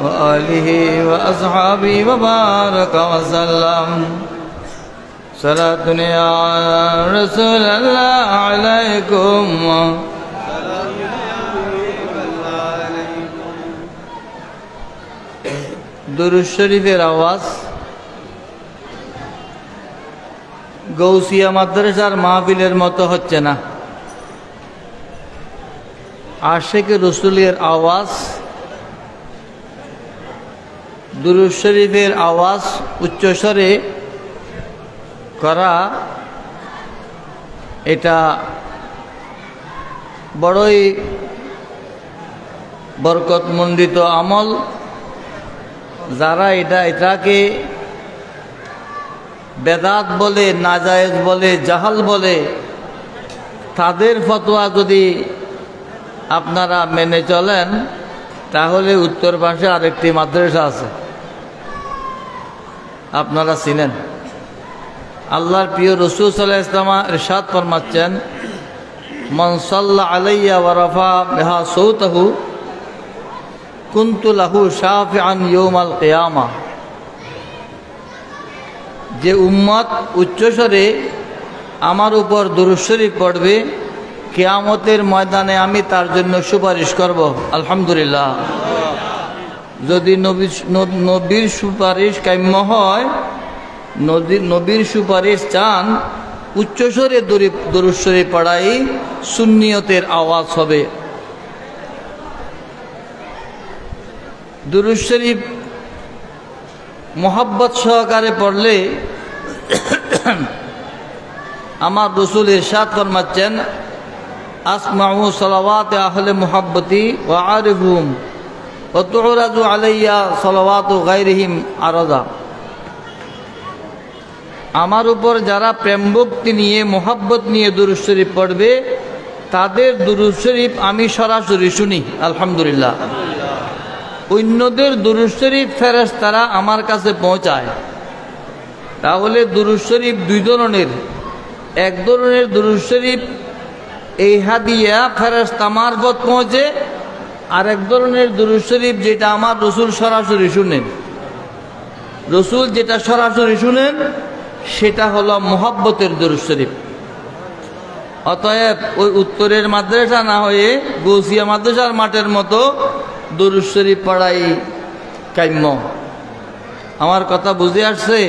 وآله وأصحابه وبارك وسلم صلاة يا رسول الله عليكم দুরূদ শরীফের আওয়াজ গৌসিয়া মাদ্রাসার মাহফিলের মতো হচ্ছে না। আশিকে রসুলের আওয়াজ, দুরূদ শরীফের আওয়াজ উচ্চস্বরে করা, এটা বড়ই বরকতমণ্ডিত আমল। যারা এটাকে বেদাত বলে, নাজায়েজ বলে, জাহাল বলে, তাদের ফতোয়া যদি আপনারা মেনে চলেন তাহলে উত্তর পাশে আরেকটি মাদ্রাসা আছে, আপনারা চিনেন। আল্লাহর প্রিয় রাসূল সাল্লাল্লাহু আলাইহি ওয়াসাল্লাম ইরশাদ ফরমাচ্ছেন, মান সাল্লা আলাইয়া ওয়া রাফা বিহা সাওতাহু কুনতু লাহু শাফিআন ইয়াউমাল কিয়ামা। যে উম্মত উচ্চস্বরে আমার উপর দুরূদ শরীফ পড়বে, কিয়ামতের ময়দানে আমি তার জন্য সুপারিশ করব। আলহামদুলিল্লাহ। যদি নবীর সুপারিশ কাম্য হয়, নবীর সুপারিশ চান, উচ্চস্বরে দুরূদ শরীফ পড়াই সুন্নিয়তের আওয়াজ হবে। দুরূদ শরীফ মোহাব্বত সহকারে পড়লে আমার রাসূল ইরশাদ ফরমাচ্ছেন, আসমাউ সালাওয়াত আহলে মুহাব্বতি ওয়া আরিফুহুম ওয়া তুরাজু আলাইয়া সালাওয়াতু গায়রিহিম আরাদা। আমার উপর যারা প্রেম ভক্তি নিয়ে, মোহাব্বত নিয়ে দুরূদ শরীফ পড়বে, তাদের দুরূদ শরীফ আমি সরাসরি শুনি। আলহামদুলিল্লাহ। অন্যদের দুরূদ শরীফ ফেরেশতারা আমার কাছে পৌঁছায়। তাহলে দুরূদ শরীফ দুই ধরনের। এক ধরনের দুরূদ শরীফ এই হাদিয়া ফেরেশতা মারফত পৌঁছে, আর এক ধরনের দুরূদ শরীফ যেটা আমার রাসূল সরাসরি শুনেন। রাসূল যেটা সরাসরি শুনেন সেটা হলো মুহাব্বতের দুরূদ শরীফ। অতএব ওই উত্তরের মাদ্রাসা না হয়ে গৌসিয়া মাদ্রাসার মাঠের মতো দুরূদ শরীফ পড়াই কাম্য। আমার কথা বুঝে আসছে?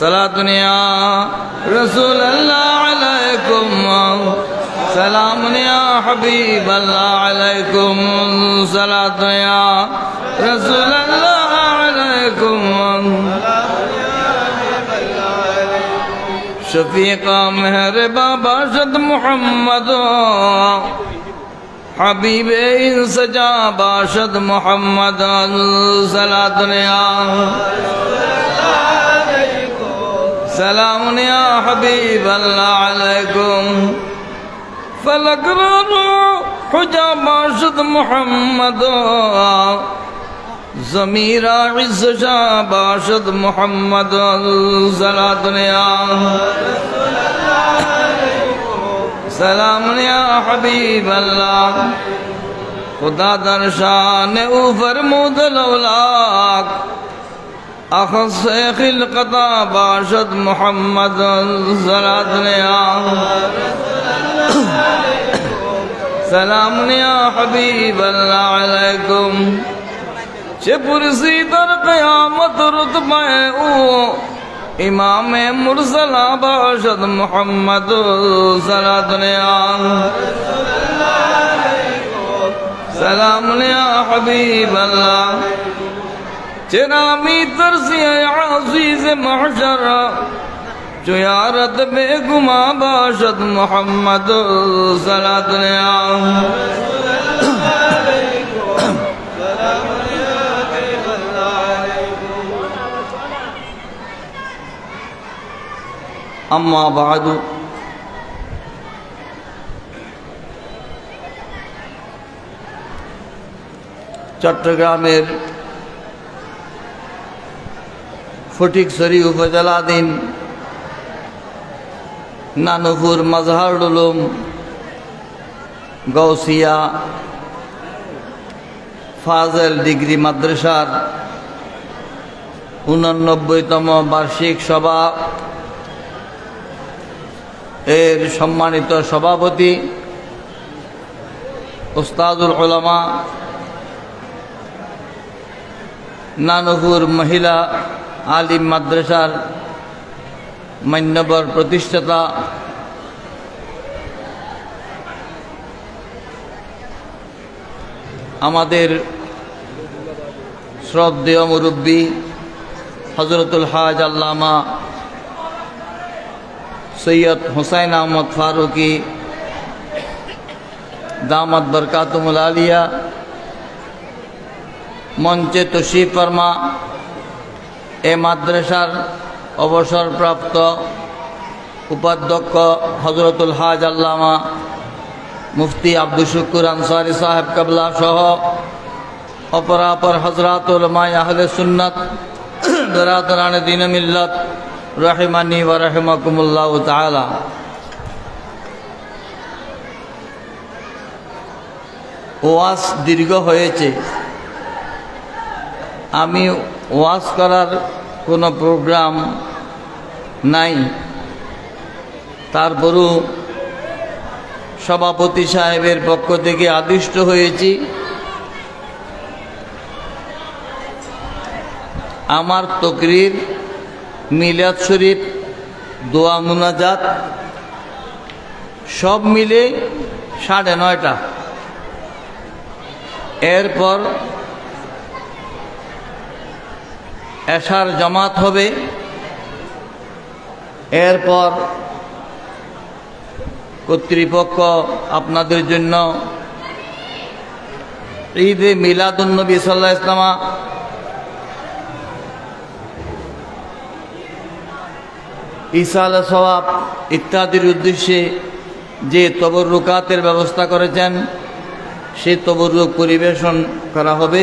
সালাতুন ইয়া রাসূলুল্লাহ আলাইকুম, সালামুন ইয়া হাবিবাল্লাহ আলাইকুম, সালাতুন ইয়া রাসূলুল্লাহ আলাইকুম, শফিকা মেহরবা বাশদ মুহাম্মদ, হাবিবে ইনসজা বাশদ মুহাম্মদ, সালাতুন ইয়া সালামুন ইয়া হাবিবাল্লাহ আলাইকুম, ফলকরু হুজা বাশদ মুহাম্মদ, জমিরা ইজ্জা বাশদ মুহাম্মদ, সালাতুন ইয়া সালামুন ইয়া হাবিবাল্লাহ। খুদা در شان او فرمود لولاک اخص خلقتا باشد محمد، صلاة یا سلام یا حبیب اللہ علیکم، چه پرسی در قیامت رتبہ او امام مرسلہ باشد محمد، صلاة یا سلام یا حبیب اللہ، چرامی ترسی عزیز محشر جو یارت بے گما باشد محمد، صلاة یا اما بعد চট্টগ্রামের ফটিকছড়ি উপজেলাধীন নানুপুর মাজহারুল উলুম গাউসিয়া ফাজেল ডিগ্রি মাদ্রাসার 89তম বার্ষিক সভা এর সম্মানিত সভাপতি উস্তাদুল উলামা নানুপুর মহিলা আলিম মাদ্রাসার মান্যবর প্রতিষ্ঠাতা আমাদের শ্রদ্ধেয় মুরব্বী হযরতুল হাজ আল্লামা সৈয়দ হুসাইন আহমদ ফারুকি দামাত বরকাতুল আলিয়া, মঞ্চে তশরিফ ফরমা এ মাদ্রাসার অবসরপ্রাপ্ত উপাধ্যক্ষ হযরতুল হাজ আল্লামা মুফতি আব্দুল শুকুর আনসারী সাহেব কাবলা সহ অপরাপর হযরত উলামায়ে আহলে সুন্নাত বিরাদরানে দ্বীন মিল্লাত রাহিমানি ওয়া রাহিমাকুমুল্লাহ তাআলা। ওয়াজ দীর্ঘ হয়েছে, আমি ওয়াজ করার কোনো প্রোগ্রাম নাই, তারপরও সভাপতি সাহেবের পক্ষ থেকে আদিষ্ট হয়েছি আমার তকরির, মিলাদ শরীফ, দোয়া মুনাজাত সব মিলে 9:30। এরপর এশার জামাত হবে, এরপর কর্তৃপক্ষ আপনাদের জন্য ঈদে মিলাদুন নবী সাল্লাল্লাহু আলাইহি ওয়াসাল্লাম ইসাল সওয়াব ইত্যাদির উদ্দেশ্যে যে তবরুকাতের ব্যবস্থা করেছেন সেই তবরুক পরিবেশন করা হবে।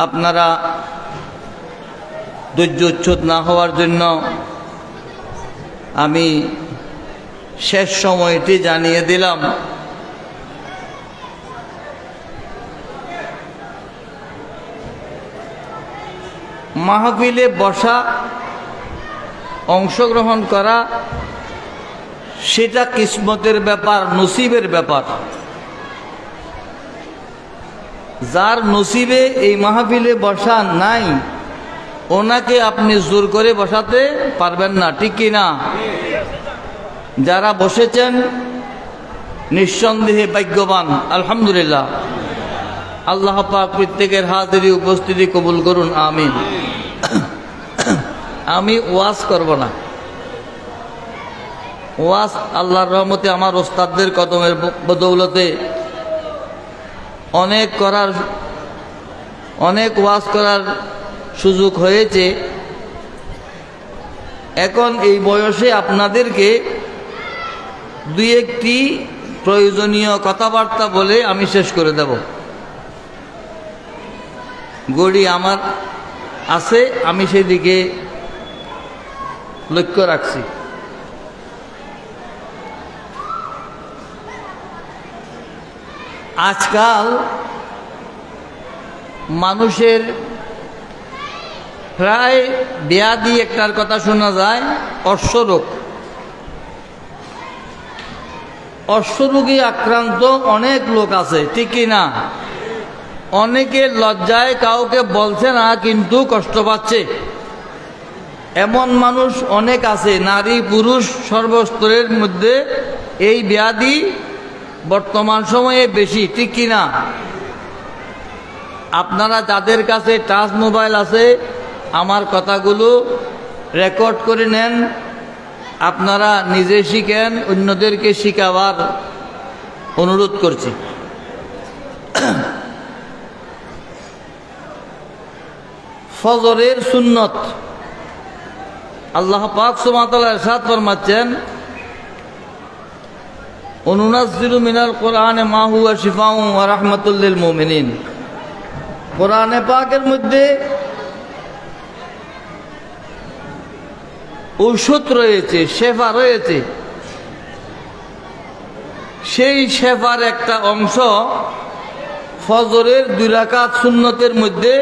আপনারা ধৈর্যচ্যুত না হওয়ার জন্য আমি শেষ সময়টি জানিয়ে দিলাম। মাহফিলে বসা, অংশগ্রহণ করা সেটা কিসমতের ব্যাপার, নসিবের ব্যাপার। যার নসিবে এই মাহফিলে বসা নাই ওনাকে আপনি জোর করে বসাতে পারবেন না, ঠিক কি না? যারা বসেছেন নিঃসন্দেহে ভাগ্যবান, আলহামদুলিল্লাহ। আল্লাহ পাক প্রত্যেকের হাজিরি উপস্থিতি কবুল করুন, আমিন। আমি ওয়াজ করব না, ওয়াজ আল্লাহর রহমতে আমার ওস্তাদদের কদমের বদৌলতে অনেক ওয়াজ করার সুযোগ হয়েছে। এখন এই বয়সে আপনাদেরকে দুই একটি প্রয়োজনীয় কথাবার্তা বলে আমি শেষ করে দেব। গড়ি আমার আছে, আমি সেদিকে লক্ষ্য রাখছি। আজকাল মানুষের প্রায় ব্যাধি একটার কথা শোনা যায়, অশ্বরোগ। অশ্বরোগে আক্রান্ত অনেক লোক আছে, ঠিক কি না? অনেকে লজ্জায় কাউকে বলছে না, কিন্তু কষ্ট পাচ্ছে। এমন মানুষ অনেক আছে, নারী পুরুষ সর্বস্তরের মধ্যে এই ব্যাধি বর্তমান সময়ে বেশি, ঠিক কি না? আপনারা যাদের কাছে টাচ মোবাইল আছে আমার কথাগুলো রেকর্ড করে নেন, আপনারা নিজে শিখেন, অন্যদেরকে শিখাবার অনুরোধ করছি। ফজরের সুন্নত আল্লাহ পাক সুবহানাহু ওয়া তাআলা ইরশাদ ফরমাচ্ছেন, অনুনাজ্জিলু মিনাল কোরআনে মা হুয়া শিফাউন ওয়া রাহমাতুল লিল মুমিনিন। কোরআনে পাকের মধ্যে ঔষধ রয়েছে, শেফা রয়েছে। সেই শেফার একটা অংশ ফজরের 2 রাকাত সুন্নতের মধ্যে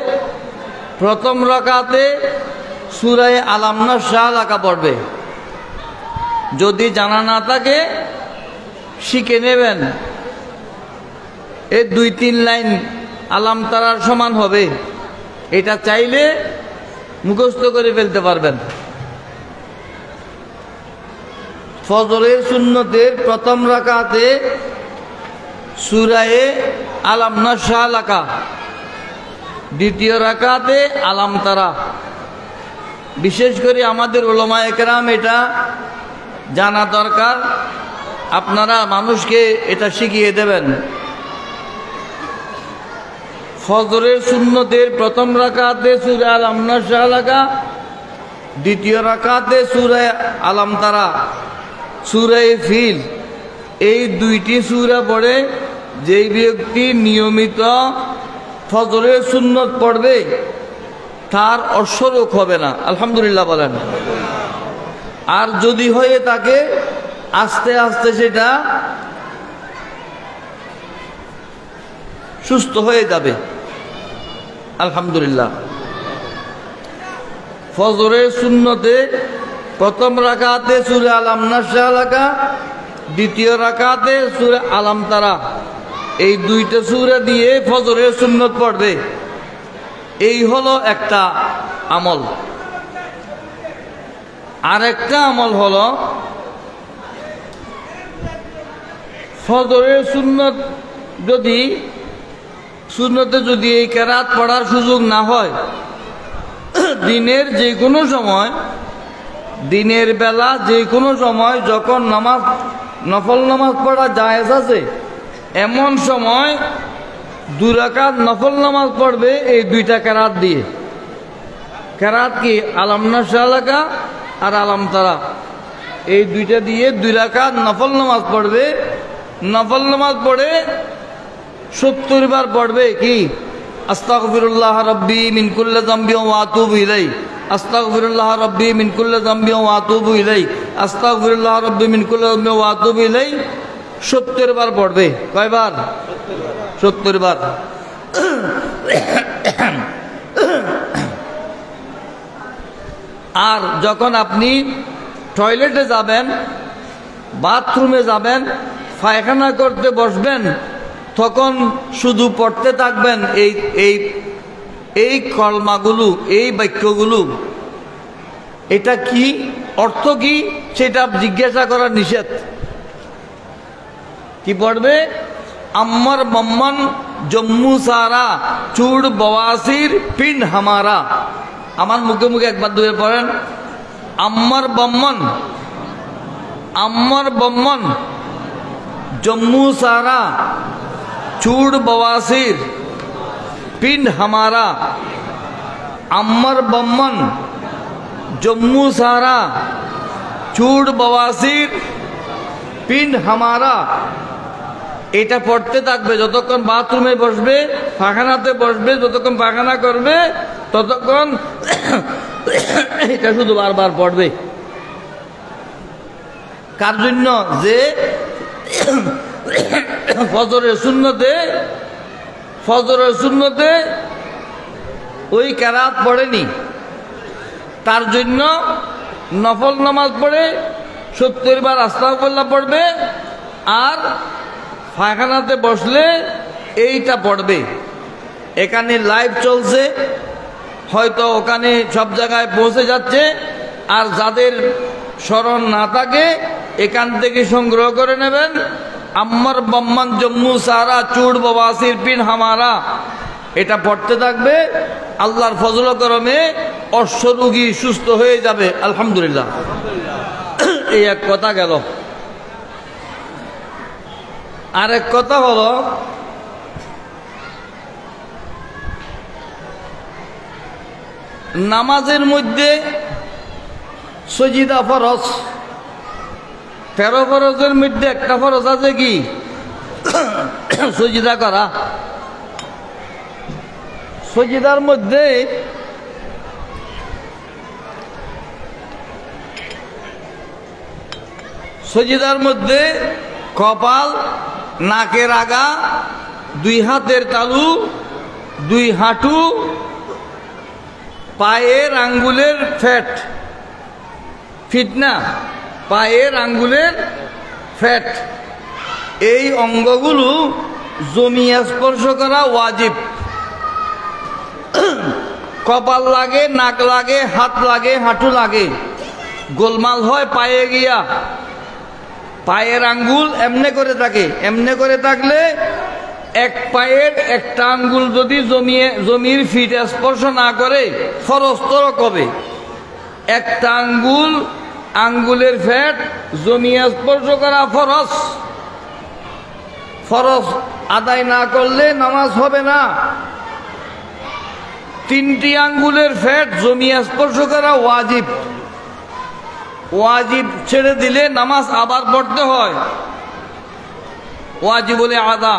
প্রথম রাকাতে সূরা আলাম নাশরাহ লেখা পড়বে। যদি জানা না থাকে শিখে নেবেন, এই 2-3 লাইন আলাম তারার সমান হবে, এটা চাইলে মুখস্থ করে ফেলতে পারবেন। ফজরের সুন্নতের প্রথম রাকাতে সূরা আলাম নাশরাহ লেখা, দ্বিতীয় রাকাতে আলাম তারা। বিশেষ করে আমাদের উলামায়ে কেরাম এটা জানা দরকার, আপনারা মানুষকে এটা শিখিয়ে দেবেন। ফজরের সুন্নতের প্রথম রাকাতে সূরা আলাম নাশরাহ লেখা, দ্বিতীয় রাকাতে সূরা আলাম তারা, সূরা ফিল, এই 2টি সূরা পড়ে যেই ব্যক্তি নিয়মিত ফজরের সুন্নত পড়বে তার অশ্বরোগ হবে না। আলহামদুলিল্লাহ বলেন। আর যদি হয়ে থাকে আস্তে আস্তে সেটা সুস্থ হয়ে যাবে। আলহামদুলিল্লাহ। ফজরের সুন্নতে প্রথম রাকাতে সূরা আলাম নাশরাহ লেখা, দ্বিতীয় রাকাতে সূরা আলাম তারা, এই 2টা সূরা দিয়ে ফজরের সুন্নত পড়বে। এই হলো একটা আমল। আরেকটা আমল হলো ফজরের সুন্নত সুন্নতে যদি এই কেরাত পড়ার সুযোগ না হয়, দিনের যে কোনো সময়, দিনের বেলা যে কোনো সময় যখন নফল নামাজ পড়া জায়েজ আছে, এমন সময় 2 রাকাত নফল নামাজ পড়বে এই 2টা কেরাত দিয়ে। কেরাত কি? আলাম নাশরাহ লেখা আর আলাম তারা, এই 2টা দিয়ে 2 রাকাত নফল নামাজ পড়বে। নফল নামাজ পড়ে 70 বার পড়বে কি? আস্তাগফিরুল্লাহ রাব্বি মিন কুল্লি যামবি ওয়া আতুবু ইলাই, আস্তাগফিরুল্লাহ রাব্বি মিন কুল্লি যামবি ওয়া আতুবু ইলাই, আস্তাগফিরুল্লাহ রাব্বি মিন কুল্লি যামবি ওয়া আতুবু ইলাই 70 বার পড়বে। কয়বার? 70 বার। আর যখন আপনি টয়লেটে যাবেন, বাথরুমে যাবেন, পায়খানা করতে বসবেন, তখন শুধু পড়তে থাকবেন এই কলমাগুলো, এই বাক্যগুলো। এটা কি অর্থ কি সেটা জিজ্ঞাসা করা নিষেধ। কি পড়বে? আম্মার বম্মন জম্মু সারা চুড় বওয়াসির পিন হামারা। আমার মুখে মুখে একবার দুয়ে পড়েন। আম্মার বম্মন, আম্মার বম্মন জম্মু সারা চুড় বওয়াসির পিন হামারা। আম্মার বম্মন জম্মু সারা চুড় বওয়াসির পিন হামারা। এটা পড়তে থাকবে যতক্ষণ বাথরুমে বসবে, পায়খানাতে বসবে, যতক্ষণ পায়খানা করবে ততক্ষণ এটা শুধু বারবার পড়বে। কার জন্য? যে ফজরের সুন্নতে ওই কেরাত পড়েনি, তার জন্য নফল নামাজ পড়ে 70 বার আস্তাগফিরুল্লাহ পড়বে, আর পায়খানাতে বসলে এইটা পড়বে। এখানে লাইভ চলছে, হয়তো ওখানে সব জায়গায় পৌঁছে যাচ্ছে। আর যাদের স্মরণ না থাকে এখান থেকে সংগ্রহ করে নেবেন। আম্মার বম্মান জম্মু সারা চুড় বওয়াসির পিন হামারা, এটা পড়তে থাকবে। আল্লাহর ফজল করমে অশ্বরোগী সুস্থ হয়ে যাবে। আলহামদুলিল্লাহ। এই এক কথা গেল। আরেক কথা হলো, নামাজের মধ্যে সজিদা ফরজ। 13 ফরজের মধ্যে একটা ফরজ আছে কি? সজিদা করা। সজিদার মধ্যে কপাল, নাকের আগা, 2 হাতের তালু, 2 হাঁটু, পায়ের আঙ্গুলের ফ্যাট, ফিট না, পায়ের আঙ্গুলের ফ্যাট, এই অঙ্গগুলো জমি স্পর্শ করা ওয়াজিব। কপাল লাগে, নাক লাগে, হাত লাগে, হাঁটু লাগে, গোলমাল হয় পায়ে গিয়া। পায়ের আঙ্গুল এমনে করে থাকে, এমনে করে থাকলে এক পায়ের একটা আঙ্গুল যদি জমির ফিট স্পর্শ না করে ফরজ তরক হবে। একটা আঙ্গুলের ফ্যাট জমি স্পর্শ করা ফরজ। ফরজ আদায় না করলে নামাজ হবে না। 3টি আঙ্গুলের ফ্যাট জমি স্পর্শ করা ওয়াজিব। ওয়াজিব ছেড়ে দিলে নামাজ আবার পড়তে হয়, ওয়াজিব বলে আদা।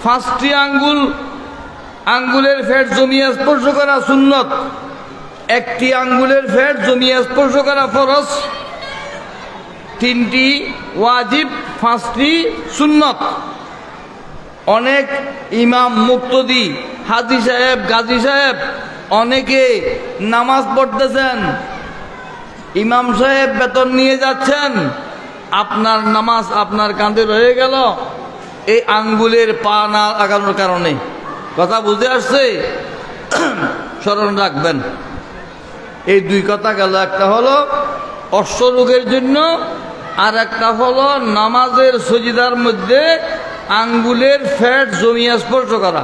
5টি আঙ্গুলের ফ্যাট জমি স্পর্শ করা সুন্নত। 1টি আঙ্গুলের ফ্যাট জমি স্পর্শ করা ফরজ। 3টি ওয়াজিব, 5টি সুন্নত। অনেক ইমাম, মুক্তদি, হাজি সাহেব, গাজী সাহেব অনেকে নামাজ পড়তেছেন, ইমাম সাহেব বেতন নিয়ে যাচ্ছেন, আপনার নামাজ আপনার কাঁধে রয়ে গেল এই আঙ্গুলের পা না লাগানোর কারণে। কথা বুঝে আসছে? স্মরণ রাখবেন। এই 2 কথা গেল। একটা হলো অশ্বরোগের জন্য, আর একটা হলো নামাজের সজিদার মধ্যে আঙ্গুলের ফ্যাট জমি স্পর্শ করা।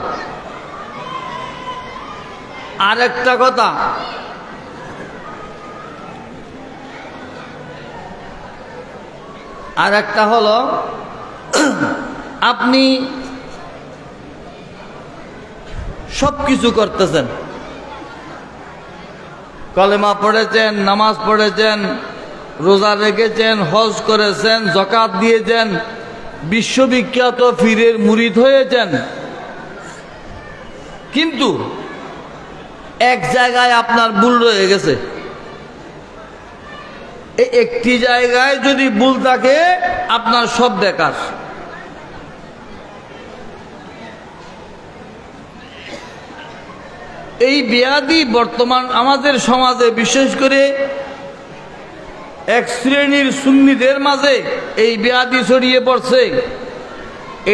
আর একটা কথা, আর একটা হলো আপনি সব কিছু করতেছেন, কলেমা পড়েছেন, নামাজ পড়েছেন, রোজা রেখেছেন, হজ করেছেন, যাকাত দিয়েছেন, বিশ্ববিখ্যাত পীরের মুরিদ হয়েছেন, কিন্তু এক জায়গায় আপনার ভুল রয়ে গেছে। এই একটি জায়গায় যদি ভুল থাকে আপনার সব বেকার। এই ব্যাধি বর্তমান আমাদের সমাজে, বিশেষ করে এক শ্রেণীর সুন্নিদের মাঝে এই ব্যাধি ছড়িয়ে পড়ছে।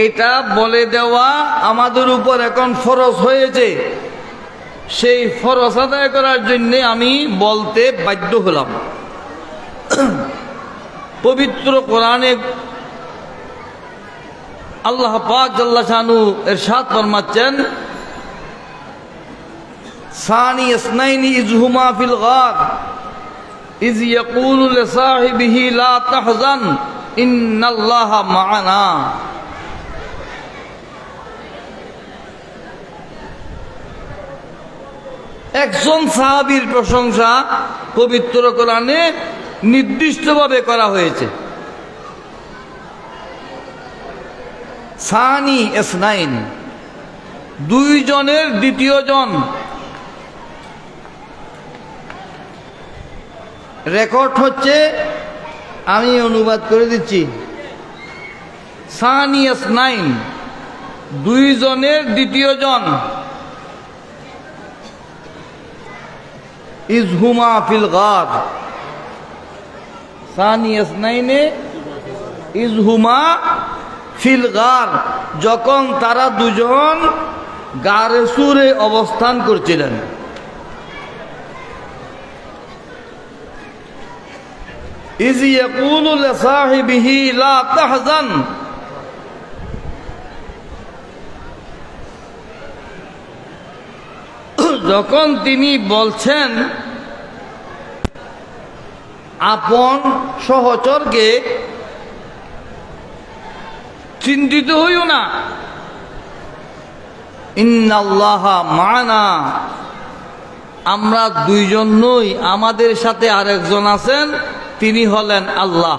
এটা বলে দেওয়া আমাদের উপর এখন ফরজ হয়েছে। সেই ফরজ আদায় করার জন্য আমি বলতে বাধ্য হলাম। পবিত্র কোরআনে আল্লাহ পাক জাল্লা শানু ইরশাদ ফরমাচ্ছেন, সানি ইসনাইনি ইজহুমা ফিল গার ইজ ইয়াকুলু লিসাহিবিহি লা তাহজান ইন্নাল্লাহা মা'ানা। একজন সাহাবীর প্রশংসা পবিত্র কোরআনে নির্দিষ্টভাবে করা হয়েছে। সানি ইসনাইন, 2 জনের দ্বিতীয় জন। রেকর্ড হচ্ছে, আমি অনুবাদ করে দিচ্ছি। সানি ইসনাইন, 2 জনের দ্বিতীয় জন। ইজহুমা ফিল গার, সানি ইসনাইনে ইজহুমা ফিল গার, যখন তারা 2 জন গারে সুরে অবস্থান করছিলেন। ইজ ইয়াকুলু লিসাহিবিহি লা তাহজান, যখন তিনি বলছেন আপন সহচরকে, চিন্তিত হইও না, ইন্নাল্লাহা মা'ানা, আমরা 2 জন নই, আমাদের সাথে আরেকজন আছেন, তিনি হলেন আল্লাহ।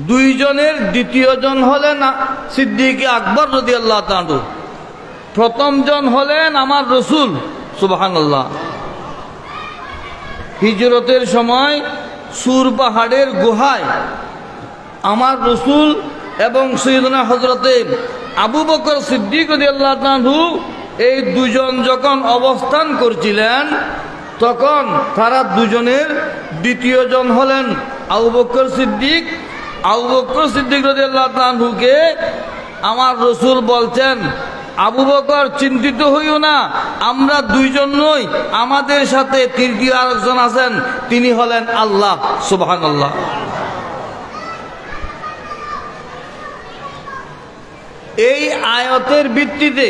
দুই জনের দ্বিতীয় জন হলেন সিদ্দিক আকবর রাদিয়াল্লাহু তাআলা। প্রথম জন হলেন আমার রসুল, সুবহানাল্লাহ। হিজরতের সময় সুর পাহাড়ের গুহায় আমার রসুল এবং সৈয়দনা হযরতে আবু বকর সিদ্দিক রাদিয়াল্লাহু আনহু এই দুজন যখন অবস্থান করছিলেন, তখন তারা দুজনের দ্বিতীয় জন হলেন আবু বকর সিদ্দিক। আবু বকর সিদ্দিক রাদিয়াল্লাহু আনহুকে আমার রসুল বলছেন, আবু বকর চিন্তিত হইও না, আমরা দুইজন নই, আমাদের সাথে তৃতীয় আরেকজন আছেন, তিনি হলেন আল্লাহ। সুবহানাল্লাহ। এই আয়াতের ভিত্তিতে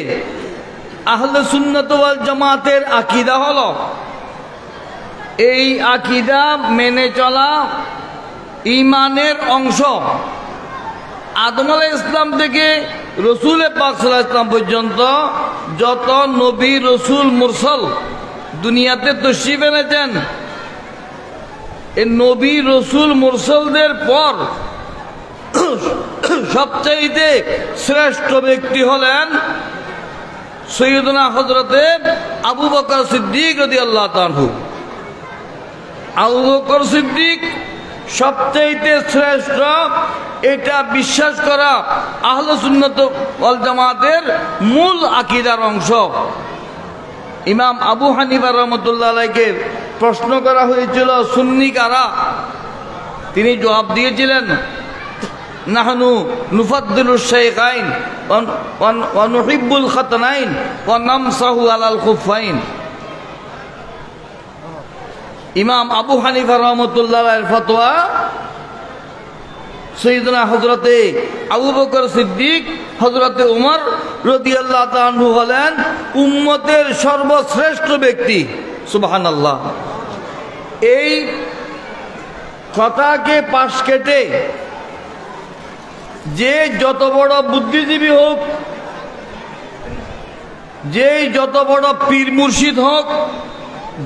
আহলে সুন্নাত ওয়াল জামাতের আকীদা হলো, এই আকীদা মেনে চলা ঈমানের অংশ। আদম আলাইহিস সালাম থেকে রসুল পাক সাল্লাল্লাহু আলাইহি ওয়াসাল্লাম পর্যন্ত যত নবী রসুল মুরসাল দুনিয়াতে তশরিফ এনেছেন, এই নবী রসুল মুরসালদের পর সবচাইতে শ্রেষ্ঠ ব্যক্তি হলেন সৈয়দনা হযরতে আবু বকর সিদ্দিক রাদিয়াল্লাহু তাআলা। আবু বকর সিদ্দিক সবচাইতে শ্রেষ্ঠ, এটা বিশ্বাস করা আহলে সুন্নাত ওয়াল জামাতের মূল আকীদার অংশ। ইমাম আবু হানিফা রাহমাতুল্লাহ আলাইহিকে প্রশ্ন করা হয়েছিল সুন্নি কারা, তিনি জবাব দিয়েছিলেন, নাহনু নুফাদ্দিলুশ শাইখাইন ওয়া নুহিব্বুল খাতনাইন ওয়া নামসাহু আলাল খুফাইন। ইমাম আবু হানিফা রাহমাতুল্লাহ আলাইহির ফতোয়া, সৈয়দনা হযরতে আবু বকর সিদ্দিক, হযরতে উমর রাদিয়াল্লাহু তাআলা আনহু হলেন উম্মতের সর্বশ্রেষ্ঠ ব্যক্তি। সুবহানাল্লাহ। এই কথাকে পাশ কেটে যে যত বড় বুদ্ধিজীবী হোক, যেই যত বড় পীর মুর্শিদ হোক,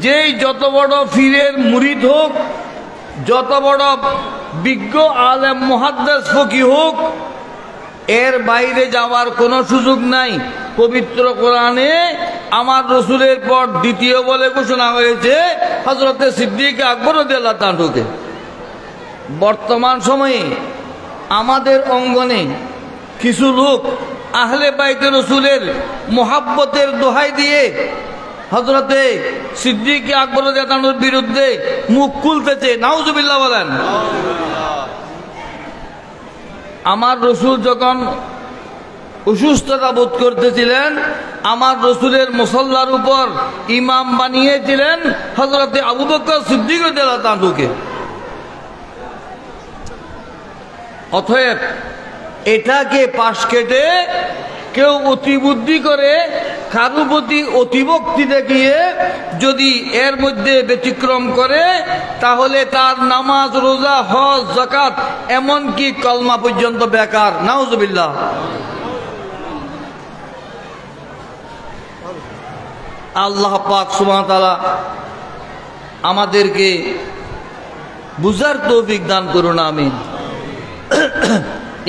যেই যত বড় পীরের মুরিদ হোক, যত বড় বিজ্ঞ আলেম মুহাদ্দিস ফকিহ হোক, এর বাইরে যাওয়ার কোনো সুযোগ নাই। পবিত্র কোরআনে আমার রসুলের পর দ্বিতীয় বলে ঘোষণা হয়েছে হযরতে সিদ্দিক আকবর রাদিয়াল্লাহু তাআলাকে। বর্তমান সময়ে আমাদের অঙ্গনে কিছু লোক আহলে বাইতে রসুলের মোহাব্বতের দোহাই দিয়ে হযরতে সিদ্দিক আকবর রাদিয়াল্লাহু তাআলার বিরুদ্ধে মুখ খুলতেছে। নাউজুবিল্লাহ বলেন। আমার রসুল যখন অসুস্থতা বোধ করতেছিলেন, আমার রসুলের মুসল্লার উপর ইমাম বানিয়েছিলেন হযরতে আবু বকর সিদ্দিক রাদিয়াল্লাহু তাআলাকে। অতএব এটাকে পাশ কেটে কেউ অতিবুদ্ধি করে কারো প্রতি অতিভক্তি দেখিয়ে যদি এর মধ্যে ব্যতিক্রম করে, তাহলে তার নামাজ, রোজা, হজ, যাকাত, এমনকি কলমা পর্যন্ত বেকার। নাউজুবিল্লাহ। আল্লাহ পাক সুবহানাহু ওয়া তাআলা আমাদেরকে বুঝার তৌফিক দান করুন, আমিন।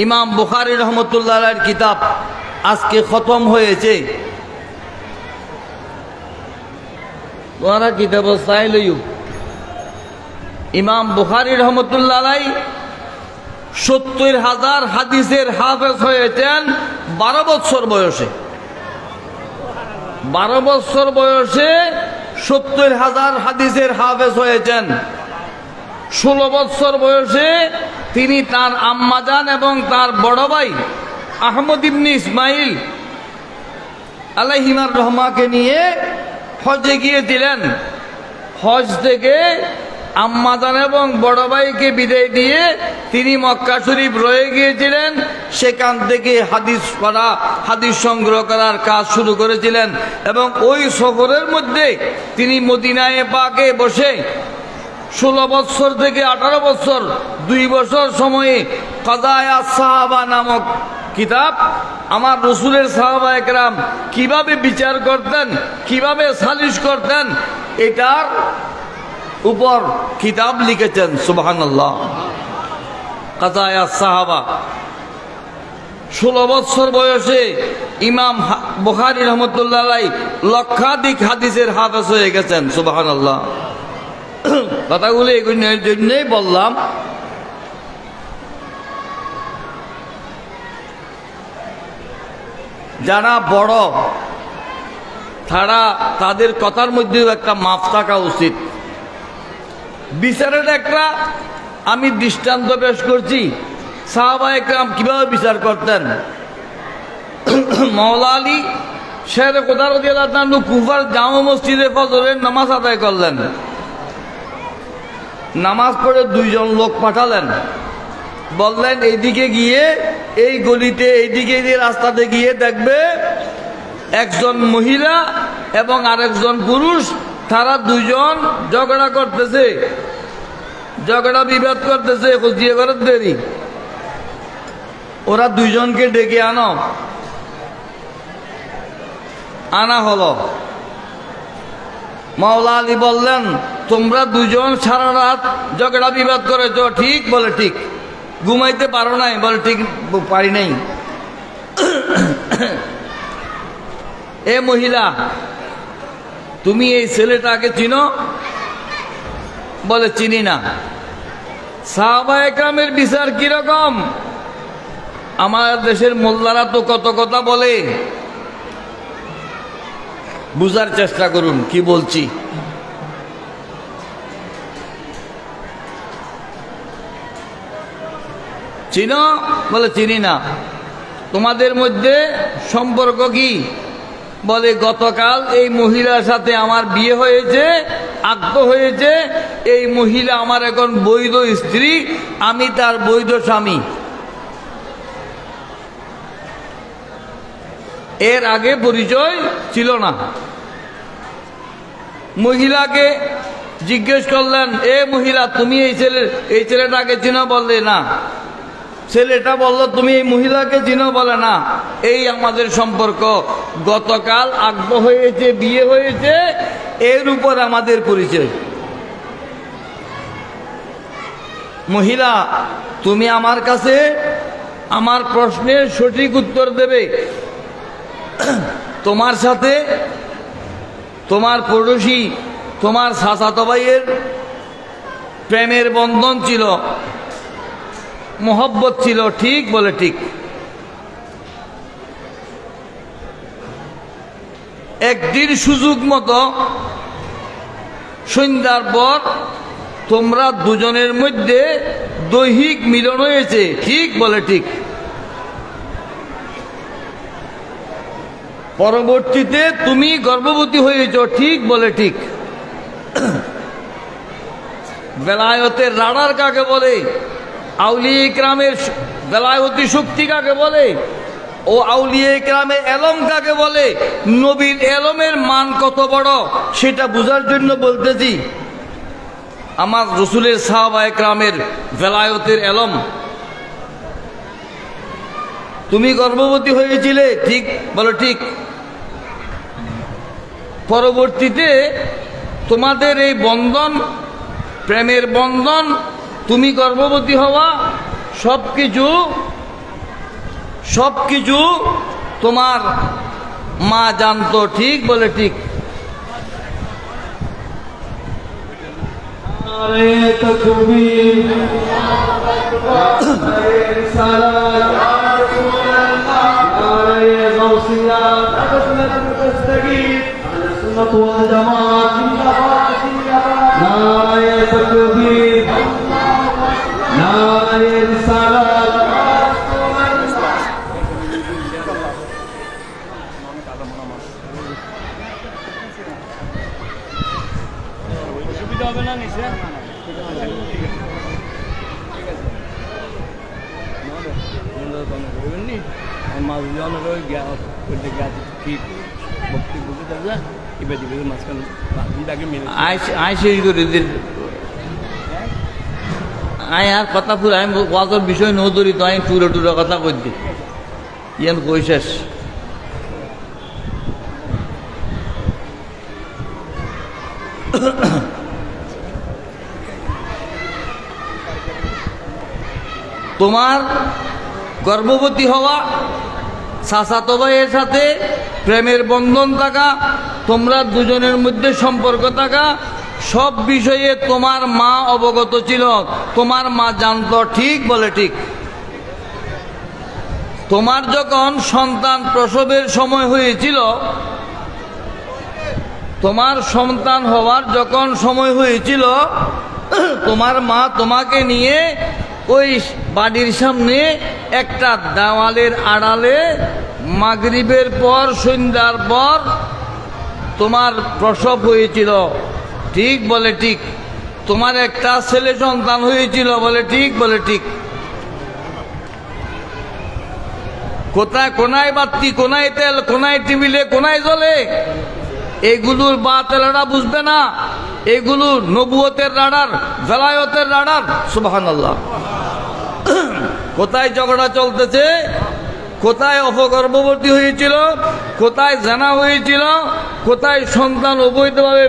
ইমাম বুখারী রহমতুল্লাহ আলাইহির কিতাব আজকে খতম হয়েছে। ওরা কিতাব চাইলইও ইমাম বুখারী রহমতুল্লাহ আলাইহি ৭০,০০০ হাদিসের হাফেজ হয়েছেন ১২ বছর বয়সে। ১২ বছর বয়সে ৭০,০০০ হাদিসের হাফেজ হয়েছেন। ১৬ বছর বয়সে তিনি তার আম্মাজান এবং তার বড় ভাই আহমদ ইবনে ইসমাইল আলাইহিমার রহমাকে নিয়ে হজে গিয়েছিলেন। হজ থেকে আম্মাজান এবং বড় ভাইকে বিদায় দিয়ে তিনি মক্কা শরীফ রয়ে গিয়েছিলেন। সেখান থেকে হাদিস পড়া, হাদিস সংগ্রহ করার কাজ শুরু করেছিলেন এবং ওই সফরের মধ্যে তিনি মদিনায়ে পাকে বসে 16 বছর থেকে 18 বছর 2 বছর সময়ে কাযায়া সাহাবা নামক কিতাব, আমার রসুলের সাহাবা একরাম কিভাবে বিচার করতেন, কিভাবে সালিশ করতেন, এটার উপর কিতাব লিখেছেন। সুবহানাল্লাহ। কাযায়া সাহাবা 16 বছর বয়সে ইমাম বুখারী রহমতুল্লাহ আলাইহি লক্ষাধিক হাদিসের হাফেজ হয়ে গেছেন। সুবহানাল্লাহ। কথাগুলো এগুলোর জন্যই বললাম, যারা বড় তাদের কথার মধ্যেও একটা মাপ থাকা উচিত। বিচারের একটা আমি দৃষ্টান্ত পেশ করছি, সাহাবায়ে কেরাম কিভাবে বিচার করতেন। মাওলা আলী শের খোদা রাদিয়াল্লাহু তাআলা কুফার জামা মসজিদে ফজরের নামাজ আদায় করলেন। নামাজ পড়ে দুইজন লোক পাঠালেন, বললেন এইদিকে গিয়ে এই গলিতে এইদিকে রাস্তাতে গিয়ে দেখবে একজন মহিলা এবং আরেকজন পুরুষ, তারা দুইজন ঝগড়া করতেছে, ঝগড়া বিবাদ করতেছে, খুঁজিয়ে করার দেরি। ওরা দুইজনকে ডেকে আনা হলো। মাওলা আলী বললেন, তোমরা দুজন সারা রাত ঝগড়া বিবাদ করেছ? ঠিক। বলে ঠিক। ঘুমাইতে পারো নাই? বলে ঠিক, পারি নাই। এ মহিলা, তুমি এই ছেলেটাকে চিনো? বলে চিনি না। সাহাবায়ে কেরামের বিচার কিরকম? আমার দেশের মোল্লারা তো কত কথা বলে, বুঝার চেষ্টা করুন কি বলছি। চিনো? বলে চিনি না। তোমাদের মধ্যে সম্পর্ক কি? বলে গতকাল এই মহিলার সাথে আমার বিয়ে হয়েছে, আক্ত হয়েছে। এই মহিলা আমার এখন বৈধ স্ত্রী, আমি তার বৈধ স্বামী। এর আগে পরিচয় ছিল না। মহিলাকে জিজ্ঞেস করলেন, এ মহিলা, তুমি এই ছেলেটাকে চিনো? বললে না। ছেলেটা বলল, তুমি এই মহিলাকে চিনো? বলে না। এই আমাদের সম্পর্ক, গতকাল আগ্রহ হয়েছে, বিয়ে হয়েছে, এর উপর আমাদের পরিচয়। মহিলা, তুমি আমার কাছে আমার প্রশ্নের সঠিক উত্তর দেবে। তোমার সাথে তোমার পড়োশী, তোমার চাচাতো ভাইয়ের প্রেমের বন্ধন ছিল, মোহব্বত ছিল, ঠিক? বলে ঠিক। একদিন সুযোগ মতো সন্ধ্যার পর তোমরা দুজনের মধ্যে দৈহিক মিলন হয়েছে, ঠিক? বলে ঠিক। পরবর্তীতে তুমি গর্ভবতী হয়েছ, ঠিক? বলে ঠিক। বেলায়েতের রাডার কাকে বলে? আউলিয়া ইকরামের বেলায়েতি শক্তি কাকে বলে? ও আউলিয়া ইকরামের এলম কাকে বলে? নবীর এলমের মান কত বড় সেটা বোঝার জন্য বলতেছি। আমার রসুলের সাহাবায়ে কেরামের বেলায়েতের এলম। তুমি গর্ভবতী হয়েছিলে, ঠিক? বলো ঠিক। পরবর্তীতে তোমাদের এই বন্ধন, প্রেমের বন্ধন, তুমি গর্ভবতী হওয়া, সবকিছু তোমার মা জানতো, ঠিক? বলে ঠিক। আর কথা পুরো আমি ওয়াজের বিষয় ন ধরি, তো আমি পুরো টুরো কথা কই দিই, ইয়ান কই শেষ। তোমার গর্ভবতী হওয়া, চাচাতো ভাইয়ের সাথে প্রেমের বন্ধন থাকা, তোমরা দুজনের মধ্যে সম্পর্ক থাকা, সব বিষয়ে তোমার মা অবগত ছিল, তোমার মা জানতো, ঠিক বলে ঠিক। তোমার যখন সন্তান প্রসবের সময় হয়েছিল, তোমার সন্তান হওয়ার যখন সময় হয়েছিল, তোমার মা তোমাকে নিয়ে ওই বাড়ির সামনে একটা দেওয়ালের আড়ালে মাগরিবের পর সন্ধ্যার পর তোমার প্রসব হয়েছিল, ঠিক বলে ঠিক। তোমার একটা ছেলে সন্তান হয়েছিল, বলে ঠিক বলে ঠিক। কোথায় কোনায় বাতি, কোনায় তেল, কোনায় টিবিলে, কোনায় জ্বলে, এগুলোর বাতেলারা বুঝবে না। এগুলো নবুয়তের রাডার, বেলায়তের রাডার। সুবহানাল্লাহ। কোথায় ঝগড়া চলতেছে, কোথায় অপগর্ভবতী হয়েছিল, কোথায় জানা হয়েছিল, কোথায় সন্তান অবৈধভাবে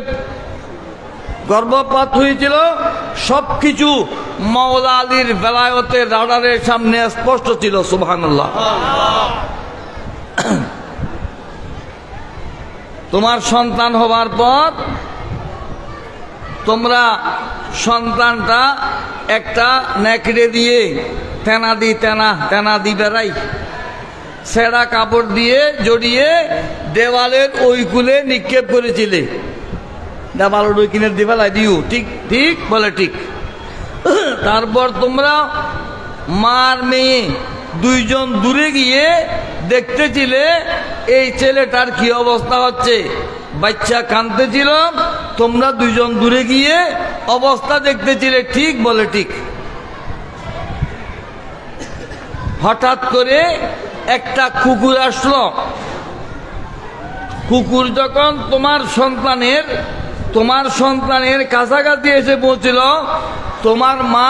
গর্ভপাত হয়েছিল, সবকিছু মাওলা আলীর বেলায়তের রাডারের সামনে স্পষ্ট ছিল। সুবহানাল্লাহ। তোমার সন্তান হবার পর তোমরা সন্তানটা একটা নেকড়ে দিয়ে তেনা দি বেড়াই ছেঁড়া কাপড় দিয়ে জড়িয়ে দেওয়ালের ওই কুলে নিক্ষেপ করেছিলে। দেওয়ালের ওই কিনে দিবেলাই দিও, ঠিক ঠিক বলে ঠিক। তারপর তোমরা মার মেয়ে দুইজন দূরে গিয়ে দেখতেছিলে এই ছেলেটার কি অবস্থা হচ্ছে। বাচ্চা কাঁদতেছিল, তোমরা দুইজন দূরে গিয়ে অবস্থা দেখতেছিলে, ঠিক বলে ঠিক। হঠাৎ করে একটা কুকুর আসলো। কুকুর যখন তোমার সন্তানের কাছাকাছি এসে পৌঁছিল, তোমার মা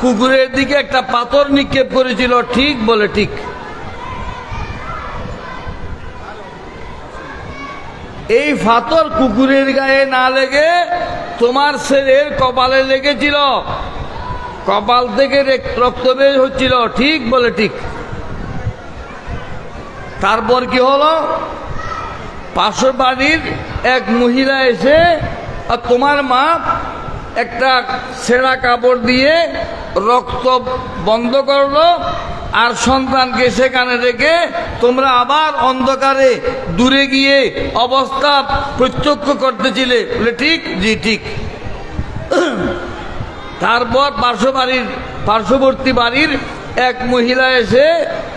কুকুরের দিকে একটা পাথর নিক্ষেপ করেছিল, ঠিক বলে ঠিক। এই পাথর কুকুরের গায়ে না লেগে তোমার ছেলের কপালে লেগেছিল, কপাল থেকে রক্ত বের হচ্ছিল, ঠিক বলে ঠিক। তারপর কি হলো, পাশের বাড়ির এক মহিলা এসে আর তোমার মা একটা ছেঁড়া কাপড় দিয়ে রক্ত বন্ধ করলো, আর সন্তানকে সেখানে রেখে তোমরা আবার অন্ধকারে দূরে গিয়ে অবস্থা প্রত্যক্ষ করতেছিলে, বলে ঠিক, জি ঠিক। তারপর পার্শ্ববর্তী বাড়ির এক মহিলা এসে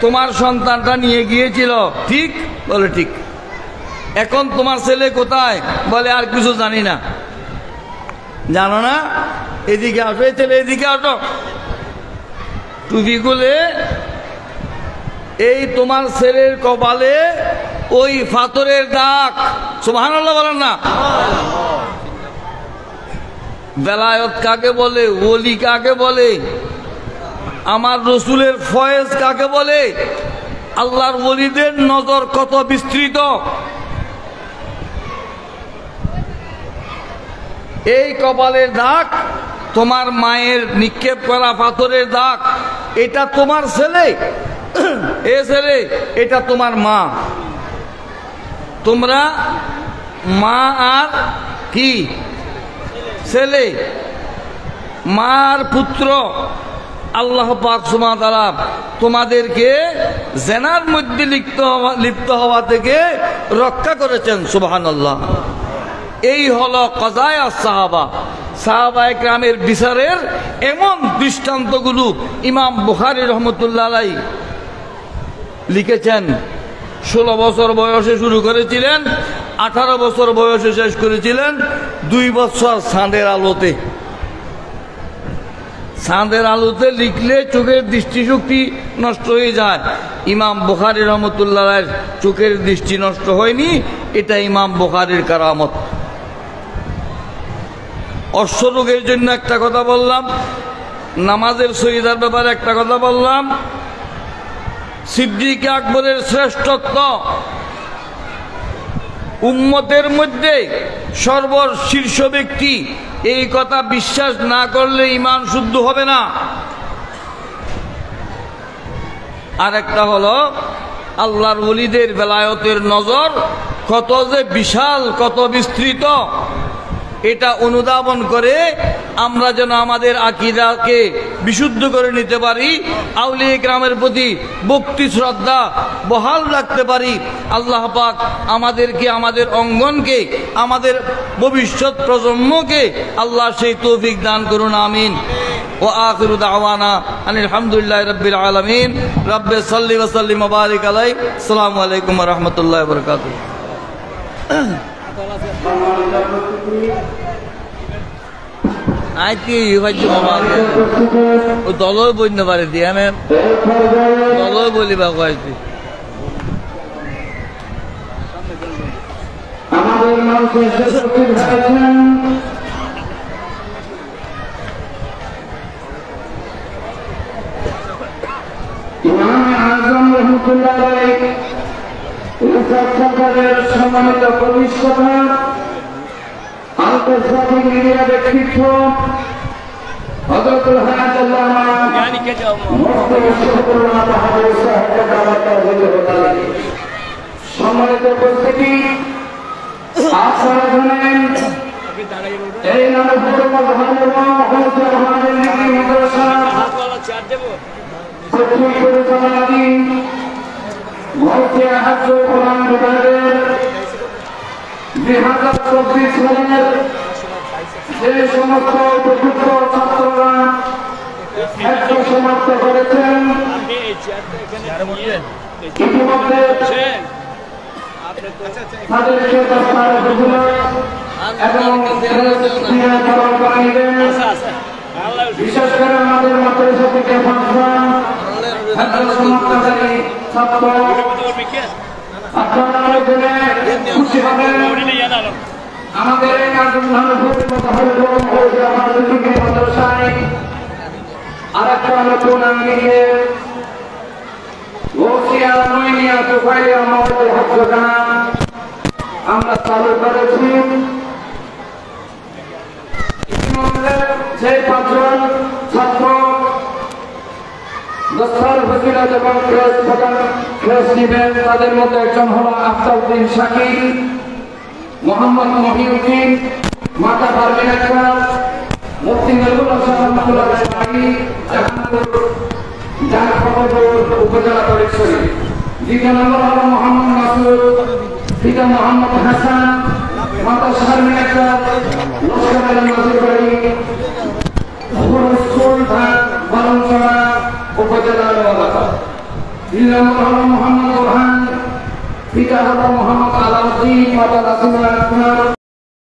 তোমার সন্তানটা নিয়ে গিয়েছিল, ঠিক বলে ঠিক। এখন তোমার ছেলে কোথায়, বলে আর কিছু জানি না। জানো না, এদিকে আসো, এই ছেলে এদিকে আসো। টুপি খুলে এই তোমার ছেলের কপালে ওই পাথরের দাগ। সুবহানাল্লাহ বলেন না। বেলায়ত কাকে বলে, ওলি কাকে বলে, আমার রসুলের ফয়েজ কাকে বলে, আল্লাহর ওলিদের নজর কত বিস্তৃত। এই কপালের দাগ, তোমার মায়ের নিক্ষেপ করা পাথরের দাগ, এটা তোমার ছেলে, এ ছেলে এটা তোমার মা। তোমরা মা আর কি ছেলে, মা আর পুত্র। আল্লাহ পাক সুবহানাহু ওয়া তাআলা তোমাদেরকে জেনার মধ্যে লিপ্ত হওয়া থেকে রক্ষা করেছেন। সুবহানাল্লাহ। এই হলো কজায়ে সাহাবা, সাহাবায়ে কেরামের বিচারের এমন দৃষ্টান্তগুলো ইমাম বুখারী রহমতুল্লাহ আলাইহি লিখেছেন। 16 বছর বয়সে শুরু করেছিলেন, 18 বছর বয়সে শেষ করেছিলেন। 2 বছর চাঁদের আলোতে। চাঁদের আলোতে লিখলে চোখের দৃষ্টিশক্তি নষ্ট হয়ে যায়। ইমাম বুখারী রহমতুল্লাহ আলাইহির চোখের দৃষ্টি নষ্ট হয়নি, এটা ইমাম বুখারীর কারামত। অশ্বরোগের জন্য একটা কথা বললাম, নামাজের সহিদার ব্যাপারে একটা কথা বললাম, সিদ্দিক আকবরের শ্রেষ্ঠত্ব, উম্মতের মধ্যে সর্বশীর্ষ ব্যক্তি, এই কথা বিশ্বাস না করলে ঈমান শুদ্ধ হবে না। আর একটা হলো আল্লাহর ওলিদের বেলায়তের নজর কত যে বিশাল, কত বিস্তৃত। এটা অনুধাবন করে আমরা যেন আমাদের আকীদাকে বিশুদ্ধ করে নিতে পারি, আউলিয়া কিরামের প্রতি ভক্তি শ্রদ্ধা বহাল রাখতে পারি। আল্লাহ পাক আমাদেরকে, আমাদের অঙ্গনকে, আমাদের ভবিষ্যৎ প্রজন্মকে আল্লাহ সেই তৌফিক দান করুন, আমিন। ও আখিরু দাওয়ানা আনিল হামদুলিল্লাহি রাব্বিল আলামিন। রাব্বে সাল্লি ওয়া সাল্লিম ওয়া বারিক আলাইহি। আসসালামু আলাইকুম ওয়া রাহমাতুল্লাহি ওয়া বারাকাতুহু। আইতি হইছে বাবা ও দলও বইন পারে দিয়া না, দলও বলিবা কইছি। আমাদের মাঝে উপস্থিত হয়েছেন ইমাম আজম রহমতুল্লাহ আলাইহি সরকারের সম্মানিত প্রতিষ্ঠাতা, আন্তর্জাতিক মিডিয়া ব্যক্তিত্ব হযরতুল হায়াত আল্লামা মুফতি শফিউল্লাহ বাহাদুর সাহেবের দাওয়াতে হয়ে সম্মানিত উপস্থিতি, আপনারা জানেন এই নামে হুকুমত হাজিরা হযরত রহমানের ডিগ্রি মাদ্রাসা সত্যি পরিচালনাধীন ভারতীয় হাফেজ কোরআন বিভাগের 2024 সালের যে সমস্ত উপযুক্ত ছাত্ররা একটু সমাপ্ত করেছেন, ইতিমধ্যে তাদেরকে দস্তার এবং বিশেষ করে আমাদের মাদ্রাসা থেকে সমাপ্তকারী ছাত্র আপনারা জেনে খুশি হবেন। আমাদের এই মাদ্রাসায় আর একটা নতুন আঙ্গিকে আমরা চালু করেছি। ইতিমধ্যে যে 5 জন ছাত্র দস্তার ফজিলত এবং ক্রেস নিবেন, তাদের মধ্যে একজন হল আফতাবউদ্দিন শাকিল, মোহাম্মদ মহিউদ্দিন, মাতা পারভিন আক্তার, মুফতি নজরুল হাসান রহমাতুল্লাহ আলাইহি, জাহাঙ্গীরপুর উপজেলা পরিষদ। দ্বিতীয় নম্বর হল মোহাম্মদ মাসুদ, পিতা মোহাম্মদ হাসান, মাতা শারমিন আক্তার, লস্কর নাজির বাড়ি, স্কুল বালনচড়া উপজেলার এলাকা। 3 নম্বর হল মোহাম্মদ বোরহান, পিতা হল মোহাম্মদ আলাউদ্দিন, মাতা নাসিমা আক্তার,